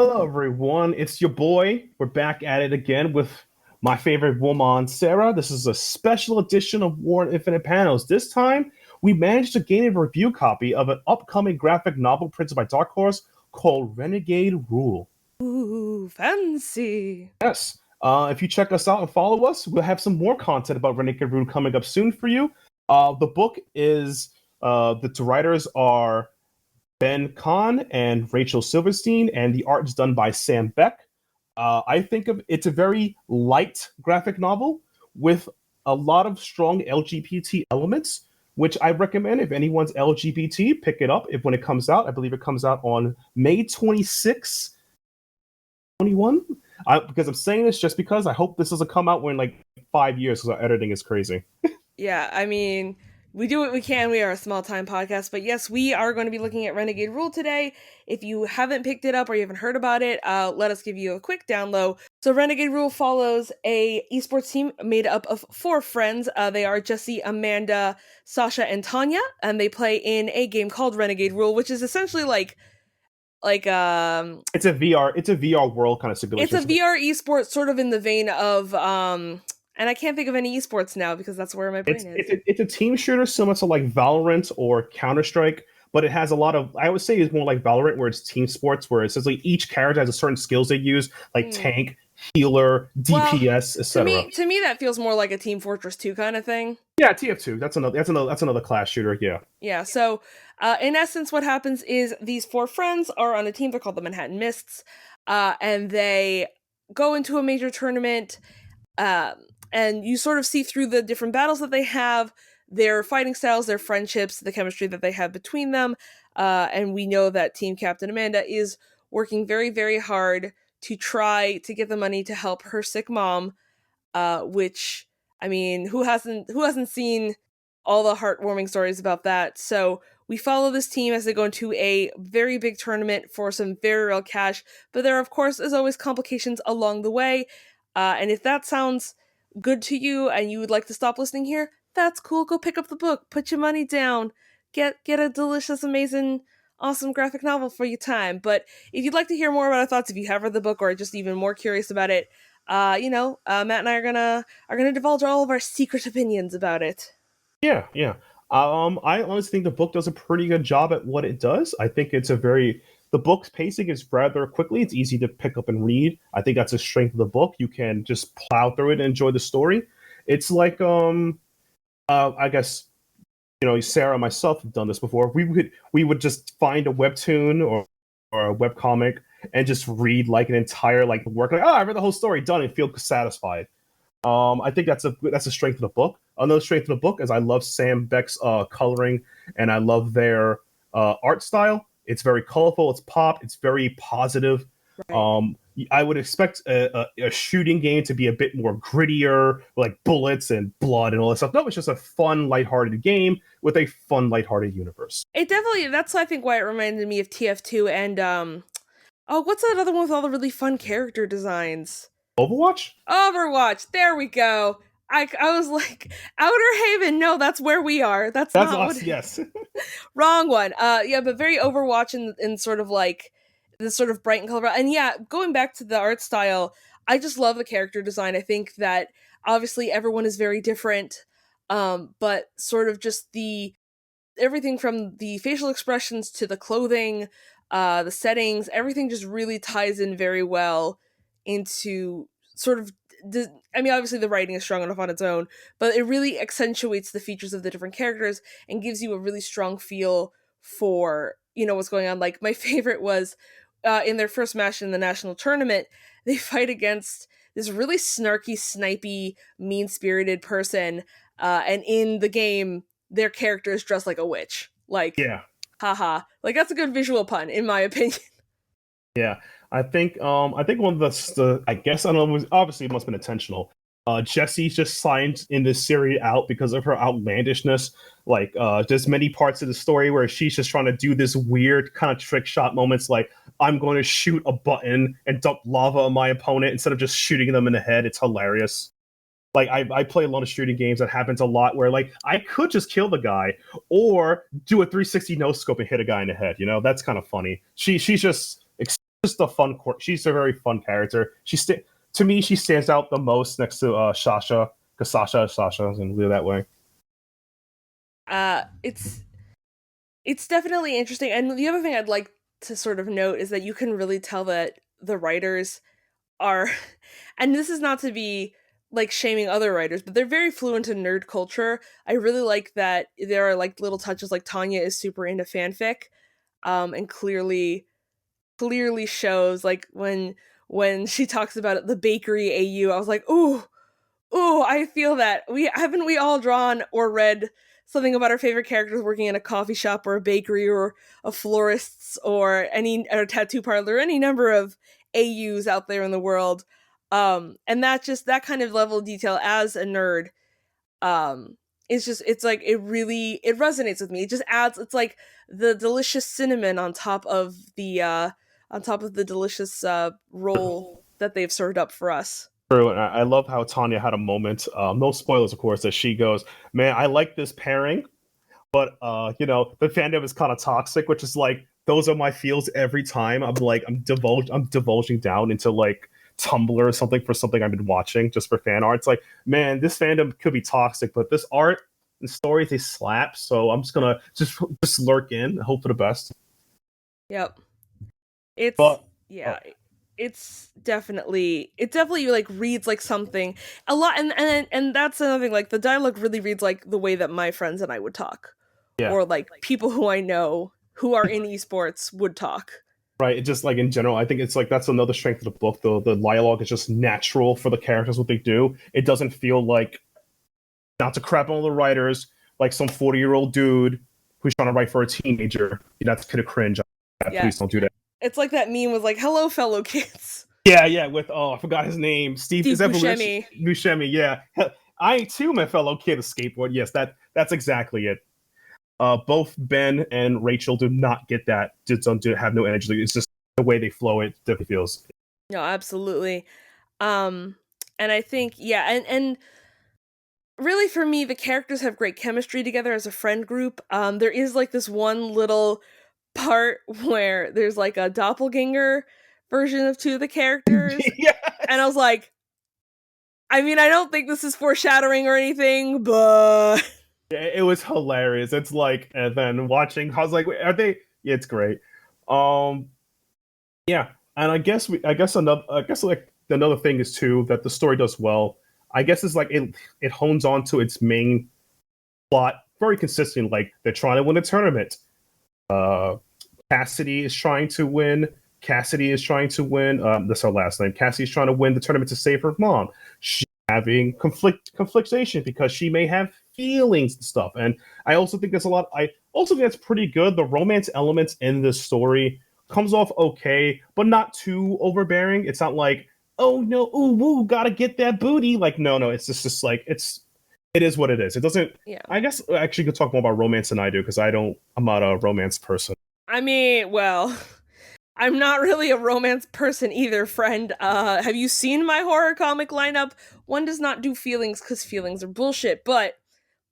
Hello, everyone. It's your boy. We're back at it again with my favorite woman, Sarah. This is a special edition of War and Infinite Panels. This time, we managed to gain a review copy of an upcoming graphic novel printed by Dark Horse called Renegade Rule. Ooh, fancy. Yes. If you check us out and follow us, we'll have some more content about Renegade Rule coming up soon for you. The book is the two writers are Ben Kahn and Rachel Silverstein, and the art is done by Sam Beck. I think of it's a very light graphic novel with a lot of strong LGBT elements, which I recommend if anyone's LGBT, pick it up if when it comes out. I believe it comes out on May 26th, 21. Because I'm saying this just because I hope this doesn't come out in like 5 years because our editing is crazy. Yeah, I mean, we do what we can. We are a small time podcast, but yes, we are going to be looking at Renegade Rule today. If you haven't picked it up or you haven't heard about it, let us give you a quick down low. So, Renegade Rule follows a esports team made up of four friends. They are Jesse, Amanda, Sasha, and Tanya, and they play in a game called Renegade Rule, which is essentially like It's a VR world kind of it's simulation. a VR esports sort of in the vein of and I can't think of any esports now because that's where my brain It's is. it's a team shooter similar to like Valorant or Counter Strike, but it has a lot of I would say it's more like Valorant where it's team sports where it says like each character has a certain skills they use, like Hmm. tank, healer, Well, DPS, to etc. me that feels more like a Team Fortress 2 kind of thing. Yeah, TF2. That's another class shooter. Yeah, Yeah, so in essence what happens is these four friends are on a team. They're called the Manhattan Mists, and they go into a major tournament, um, and you sort of see through the different battles that they have, their fighting styles, their friendships, the chemistry that they have between them, and we know that Team Captain Amanda is working very, very hard to try to get the money to help her sick mom, which I mean, who hasn't seen all the heartwarming stories about that? So we follow this team as they go into a very big tournament for some very real cash, but there, of course, as always, complications along the way. And if that sounds good to you and you would like to stop listening here, that's cool. Go pick up the book, put your money down, get a delicious, amazing, awesome graphic novel for your time. But if you'd like to hear more about our thoughts, if you have read the book or are just even more curious about it, Matt and I are gonna divulge all of our secret opinions about it. yeah. I honestly think the book does a pretty good job at what it does. I think the book's pacing is rather quickly. It's easy to pick up and read. I think that's a strength of the book. You can just plow through it and enjoy the story. It's like I guess Sarah and myself have done this before. We would just find a webtoon or a webcomic and just read like an entire like work. Like, oh, I read the whole story, done, and feel satisfied. I think that's a strength of the book. Another strength of the book is I love Sam Beck's coloring and I love their art style. It's very colorful. It's pop. It's very positive. Right. Um, I would expect a shooting game to be a bit more grittier, like bullets and blood and all that stuff. No, it's just a fun, lighthearted game with a fun, lighthearted universe. It definitely that's I think why it reminded me of TF2 and oh, what's that other one with all the really fun character designs? Overwatch? Overwatch. There we go. I was like Outer Haven. No, that's where we are. That's That's not what us. Yes. wrong one. Yeah, but very Overwatch in sort of like this sort of bright and colorful. And yeah, going back to the art style, I just love the character design. I think that obviously everyone is very different, but sort of just the everything from the facial expressions to the clothing, the settings, everything just really ties in very well into sort of. I mean, obviously the writing is strong enough on its own, but it really accentuates the features of the different characters and gives you a really strong feel for what's going on. Like my favorite was in their first match in the national tournament, they fight against this really snarky, snipey, mean spirited person, and in the game their character is dressed like a witch. Like, Yeah. haha. Like that's a good visual pun, in my opinion. Yeah, I think one of the I guess I don't know. Obviously, it must have been intentional. Jesse's just signed in this series out because of her outlandishness. Like, there's many parts of the story where she's just trying to do this weird kind of trick shot moments, like I'm going to shoot a button and dump lava on my opponent instead of just shooting them in the head. It's hilarious. Like I play a lot of shooting games that happens a lot where like I could just kill the guy or do a 360 no scope and hit a guy in the head. That's kind of funny. She's just just a fun. She's a very fun character. To me, she stands out the most next to Sasha, because Sasha is Sasha, and leave it that way. It's definitely interesting. And the other thing I'd like to sort of note is that you can really tell that the writers are, and this is not to be like shaming other writers, but they're very fluent in nerd culture. I really like that there are like little touches, like Tanya is super into fanfic, and clearly shows like when she talks about it, the bakery AU. I was like, ooh, I feel that. We all drawn or read something about our favorite characters working in a coffee shop or a bakery or a florist's or a tattoo parlor, any number of AUs out there in the world. And that kind of level of detail as a nerd, um, it's like it resonates with me. It just adds, it's like the delicious cinnamon on top of the delicious roll that they've served up for us. True, and I love how Tanya had a moment. No spoilers, of course, as she goes, "Man, I like this pairing, but the fandom is kind of toxic," which is like those are my feels every time. I'm divulging down into like Tumblr or something for something I've been watching just for fan art. It's like, man, this fandom could be toxic, but this art and stories they slap. So I'm just gonna just lurk in, hope for the best. Yep. It's But yeah, oh it definitely like reads like something a lot, and that's another thing. Like the dialogue really reads like the way that my friends and I would talk, yeah, or like people who I know who are in esports would talk. right. It just like in general, I think it's like that's another strength of the book. The dialogue is just natural for the characters what they do. It doesn't feel like, not to crap on the writers, like some 40-year-old dude who's trying to write for a teenager. That's kind of cringe. Yeah, Please don't do that. it's like that meme with like "Hello, fellow kids." Yeah, with I forgot his name. Steve is Steve that Buscemi? Buscemi. Buscemi, yeah. I too, my fellow kid, a skateboard. Yes, that's exactly it. Both Ben and Rachel do not get that. Just don't have no energy. It's just the way they flow. It definitely feels. No, absolutely. Um, and I think and really for me, the characters have great chemistry together as a friend group. There is like this one little part where there's like a doppelganger version of two of the characters, and I Yes. was like, I mean, I don't think this is foreshadowing or anything, but Yeah, it was hilarious. It's like, and then watching, I was like, wait, are they? Yeah, it's great. Um, yeah, and I guess like another thing is too that the story does well. I guess it's like it hones on to its main plot very consistent. Like they're trying to win a tournament. Uh, Cassidy is trying to win. Cassidy is trying to win. That's her last name. Cassidy's trying to win the tournament to save her mom. She's having conflictation because she may have feelings and stuff. And I also think there's a lot. I also think that's pretty good. The romance elements in this story comes off okay, but not too overbearing. It's not like, oh no, ooh woo, gotta get that booty. Like no, it's just like it is what it is. It doesn't. yeah. I guess actually you could talk more about romance than I do because I'm not a romance person. I mean, well, I'm not really a romance person either, friend. Have you seen my horror comic lineup? One does not do feelings because feelings are bullshit, but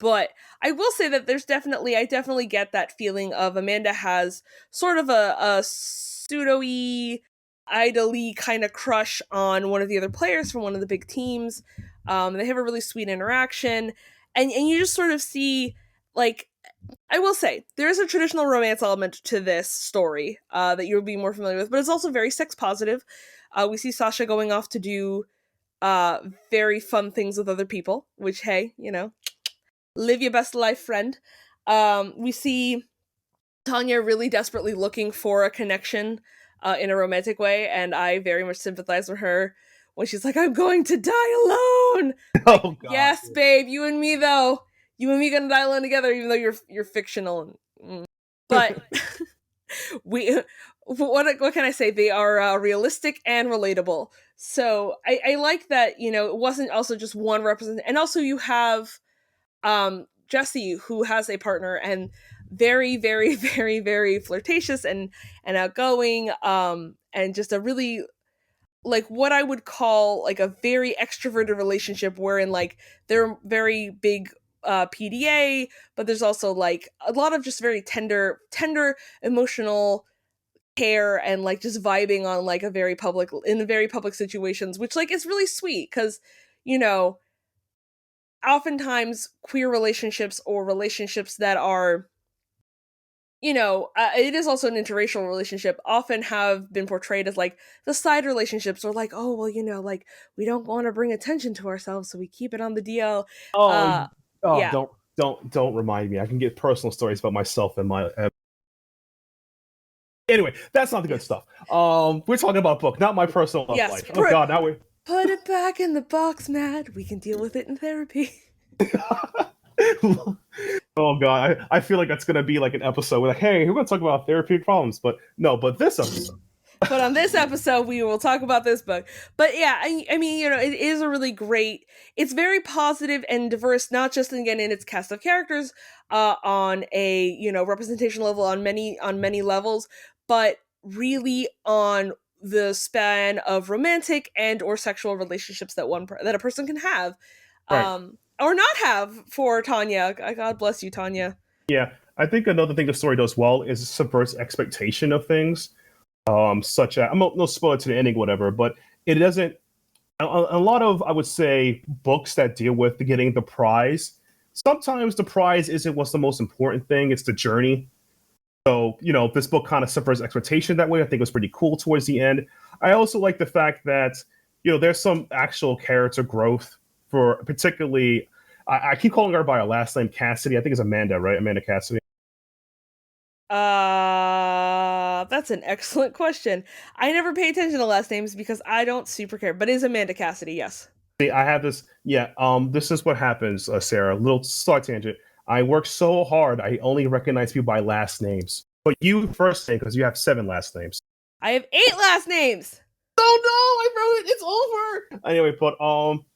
I will say that I definitely get that feeling of Amanda has sort of a pseudo-y, idly kind of crush on one of the other players from one of the big teams. They have a really sweet interaction, and you just sort of see like, I will say there is a traditional romance element to this story that you'll be more familiar with, but it's also very sex positive. We see Sasha going off to do uh, very fun things with other people, which hey, live your best life, friend. We see Tanya really desperately looking for a connection in a romantic way, and I very much sympathize with her when she's like, "I'm going to die alone." Like, Oh God. yes, babe, you and me though. You and me gonna die alone together, even though you're fictional. But we, what can I say? They are realistic and relatable. So I like that. It wasn't also just one represent, and also you have Jesse, who has a partner and very, very, very, very flirtatious and outgoing, and just a really like what I would call like a very extroverted relationship, wherein like they're very big PDA, but there's also like a lot of just very tender, emotional care and like just vibing on like in very public situations, which like is really sweet because you know oftentimes queer relationships or relationships that are it is also an interracial relationship, often have been portrayed as like the side relationships or like, oh, well, like we don't want to bring attention to ourselves, so we keep it on the DL. Oh, Uh, oh, yeah. don't remind me. I can get personal stories about myself and my. Anyway, that's not the good stuff. We're talking about book, not my personal love Yes. life. Oh God, now we. Put it back in the box, Matt. We can deal with it in therapy. Oh God, I feel like that's gonna be like an episode. We're like, hey, we're gonna talk about therapeutic problems, but no, but this episode. But on this episode, we will talk about this book. But yeah, I mean, it is a really great. It's very positive and diverse, not just again in its cast of characters, on a representation level on many levels, but really on the span of romantic and or sexual relationships that a person can have, Right. or not have. For Tanya, God bless you, Tanya. Yeah, I think another thing the story does well is it subverts expectation of things. Such as I'm not no spoiler to the ending, whatever, but it doesn't. A lot of I would say books that deal with getting the prize. Sometimes the prize isn't what's the most important thing; it's the journey. So this book kind of subverts expectation that way. I think it was pretty cool towards the end. I also like the fact that there's some actual character growth for particularly. I keep calling her by her last name, Cassidy. I think it's Amanda, right? Amanda Cassidy. That's an excellent question. I never pay attention to last names because I don't super care. But it is Amanda Cassidy, yes. See, I have this. Yeah. This is what happens, Sarah. Little side tangent. I work so hard. I only recognize people by last names. But you first name because you have 7 last names. I have 8 last names. Oh no! I wrote it. It's over. Anyway, but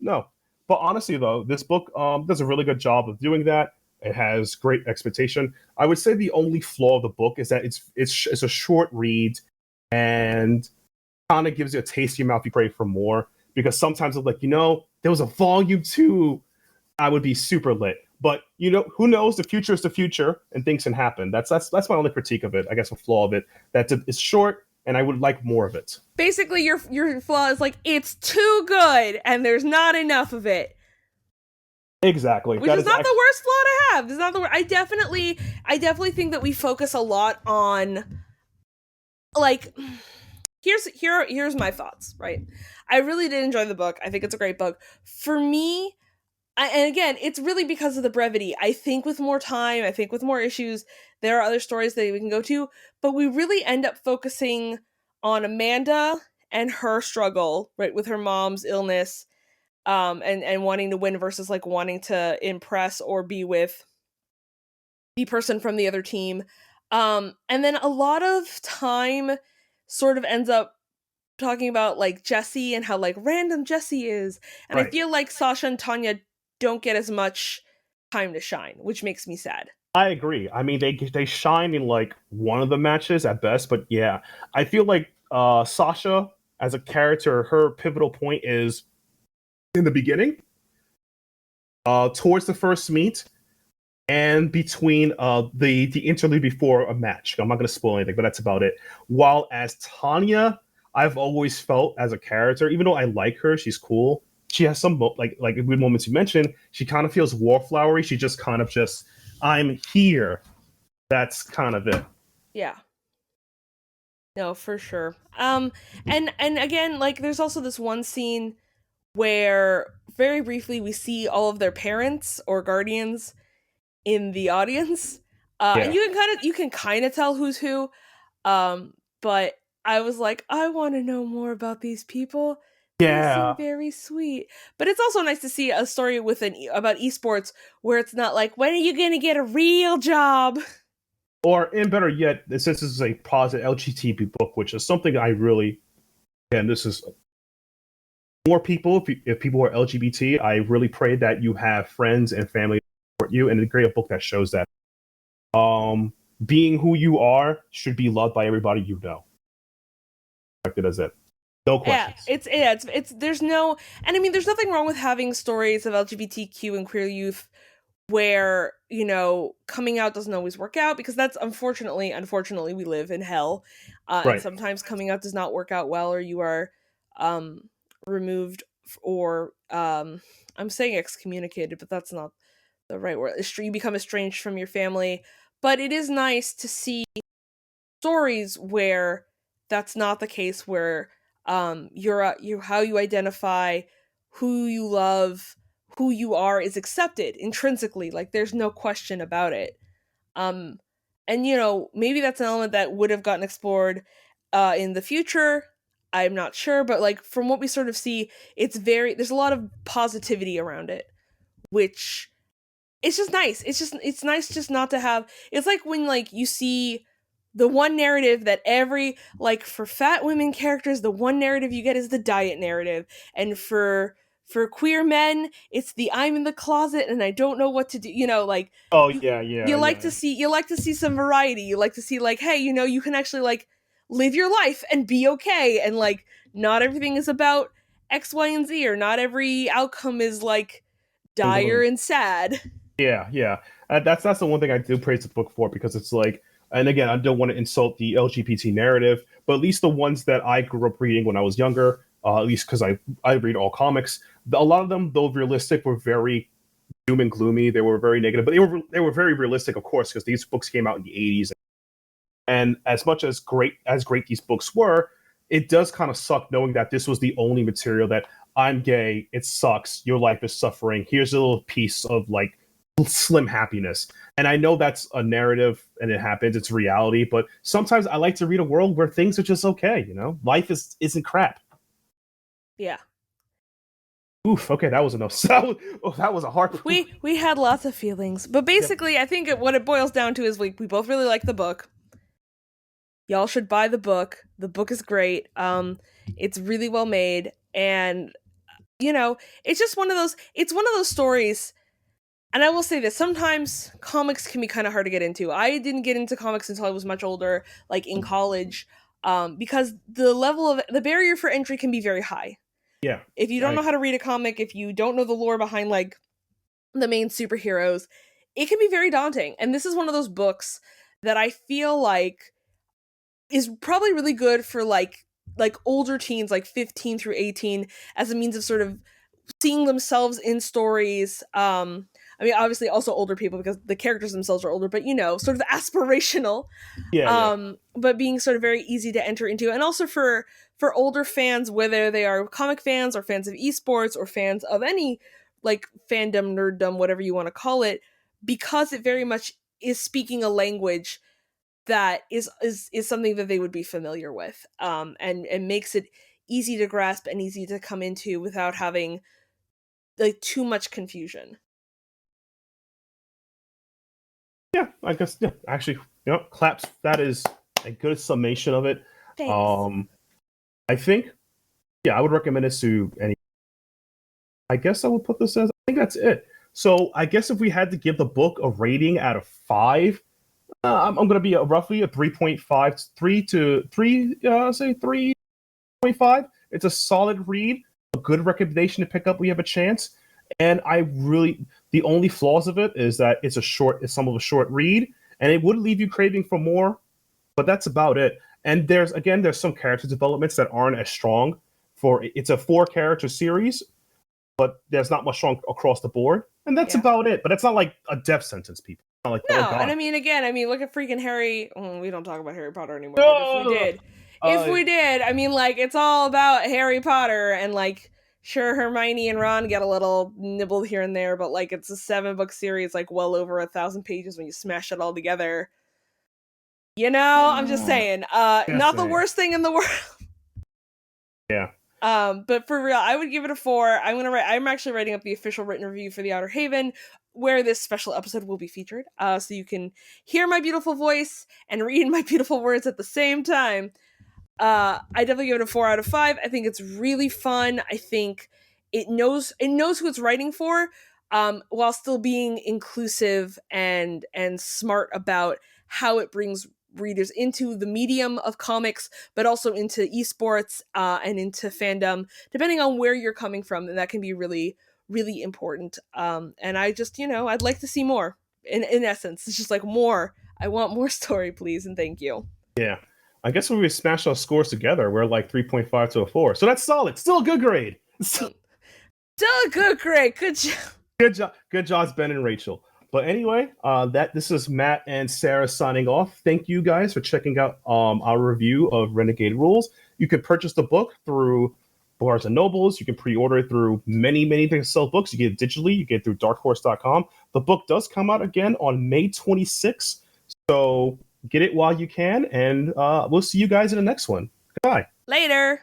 no. But honestly, though, this book does a really good job of doing that. It has great expectation. I would say the only flaw of the book is that it's a short read and kind of gives you a taste in your mouth. You crave for more because sometimes it's like there was a volume 2. I would be super lit. But who knows? The future is the future, and things can happen. That's my only critique of it. I guess a flaw of it that it's short, and I would like more of it. Basically, your flaw is like it's too good, and there's not enough of it. Exactly. Which is not the worst flaw to have. It's not the worst. I definitely think that we focus a lot on like here's my thoughts, right? I really did enjoy the book. I think it's a great book. For me, and again, it's really because of the brevity. I think with more time, I think with more issues, there are other stories that we can go to, but we really end up focusing on Amanda and her struggle, right, with her mom's illness, and wanting to win versus like wanting to impress or be with the person from the other team. And then a lot of time sort of ends up talking about like Jesse and how like random Jesse is. And Right. I feel like Sasha and Tanya don't get as much time to shine, which makes me sad. I agree. I mean, they shine in like one of the matches at best, but yeah, I feel like Sasha as a character, her pivotal point is in the beginning, towards the first meet, and between the interlude before a match. I'm not going to spoil anything, but that's about it. While as Tanya, I've always felt as a character, even though I like her, she's cool. She has some like good moments you mentioned. She kind of feels wallflowery. She just kind of just I'm here. That's kind of it. Yeah. No, for sure. And again, like there's also this one scene where very briefly we see all of their parents or guardians in the audience. And Yeah. you can kind of tell who's who. But I was like, I want to know more about these people. They seem Yeah. very sweet. But it's also nice to see a story about esports where it's not like, when are you going to get a real job? Or, and better yet, since this is a positive LGBT book, which is something I really, and this is more people, if people are LGBT, I really pray that you have friends and family support you, and create a book that shows that. Being who you are should be loved by everybody you know. As it. No questions. It's there's no, and I mean there's nothing wrong with having stories of LGBTQ and queer youth where, coming out doesn't always work out, because that's unfortunately we live in hell, and Right. sometimes coming out does not work out well, or you are um removed, or I'm saying excommunicated, but that's not the right word. You become estranged from your family. But it is nice to see stories where that's not the case, where you how you identify, who you love, who you are is accepted intrinsically, like there's no question about it. um and maybe that's an element that would have gotten explored in the future. I'm not sure, but like from what we sort of see, there's a lot of positivity around it, which it's just nice. It's nice just not to have. It's like when like you see the one narrative that every, like, for fat women characters, the one narrative you get is the diet narrative, and for queer men, it's the I'm in the closet and I don't know what to do. Like Oh you yeah, yeah, yeah. you like to see some variety. You like to see, like, hey, you can actually like live your life and be okay, and like not everything is about X, Y, and Z, or not every outcome is like And dire gloom. and sad. Yeah, yeah. That's the one thing I do praise the book for, because it's like, and again, I don't want to insult the LGBT narrative, but at least the ones that I grew up reading when I was younger, at least because I read all comics, a lot of them, though realistic, were very doom and gloomy. They were very negative, but they were very realistic, of course, because these books came out in the 80s. And as much as great these books were, it does kind of suck knowing that this was the only material that I'm gay, it sucks, your life is suffering. Here's a little piece of like slim happiness. And I know that's a narrative and it happens, it's reality, but sometimes I like to read a world where things are just okay. Life isn't crap. Yeah. Oof, okay, that was enough. That was a hard. We had lots of feelings, but Yeah. basically I think what it boils down to is we both really like the book. Y'all should buy the book. The book is great. It's really well made, and it's just one of those stories. And I will say this, sometimes comics can be kind of hard to get into. I didn't get into comics until I was much older, like in college, because the barrier for entry can be very high. Yeah. If you don't I, know how to read a comic, if you don't know the lore behind like the main superheroes, it can be very daunting. And this is one of those books that I feel like is probably really good for like older teens, like 15 through 18, as a means of sort of seeing themselves in stories. I mean, obviously also older people, because the characters themselves are older, but sort of aspirational, yeah, yeah. but being sort of very easy to enter into. And also for older fans, whether they are comic fans or fans of esports or fans of any like fandom, nerddom, whatever you want to call it, because it very much is speaking a language that is something that they would be familiar with, and makes it easy to grasp and easy to come into without having like too much confusion. Yeah, I guess, yeah, actually, claps. That is a good summation of it. Thanks. Um, I think, yeah, I would recommend this to any. I guess I would put this as. I think that's it. So I guess if we had to give the book a rating out of five, I'm going to be roughly a 3.5, 3 to 3, say 3.5. It's a solid read, a good recommendation to pick up when you have a chance. And the only flaws of it is that it's some of a short read, and it would leave you craving for more, but that's about it. And there's some character developments that aren't as strong. It's a 4 character series, but there's not much strong across the board, and that's Yeah. about it. But it's not like a death sentence, people. It's not like, oh No, and god, I mean, again, look at freaking Harry. We don't talk about Harry Potter anymore, but no. if Uh, we did, I mean, like, it's all about Harry Potter, and like, sure, Hermione and Ron get a little nibbled here and there, but like, it's a 7-book series, like well over 1,000 pages when you smash it all together. I'm just saying, yes, not the worst thing in the world. yeah. But for real, I would give it a 4. I'm actually writing up the official written review for the Outerhaven, where this special episode will be featured. So you can hear my beautiful voice and read my beautiful words at the same time. I definitely give it a 4 out of 5. I think it's really fun. I think it knows who it's writing for, while still being inclusive and smart about how it brings readers into the medium of comics, but also into esports, and into fandom, depending on where you're coming from. And that can be really, really important. And I just, I'd like to see more. In essence, it's just like more. I want more story, please, and thank you. Yeah. I guess when we smash our scores together, we're like 3.5 to a 4. So that's solid. Still a good grade. Still a good grade. Good job. Good job. Good jobs, Ben and Rachel. But anyway, this is Matt and Sarah signing off. Thank you guys for checking out our review of Renegade Rules. You can purchase the book through Barnes and Nobles. You can pre-order it through many things that sell books. You get it digitally. You get it through darkhorse.com. The book does come out again on May 26th. So get it while you can, and we'll see you guys in the next one. Goodbye. Later.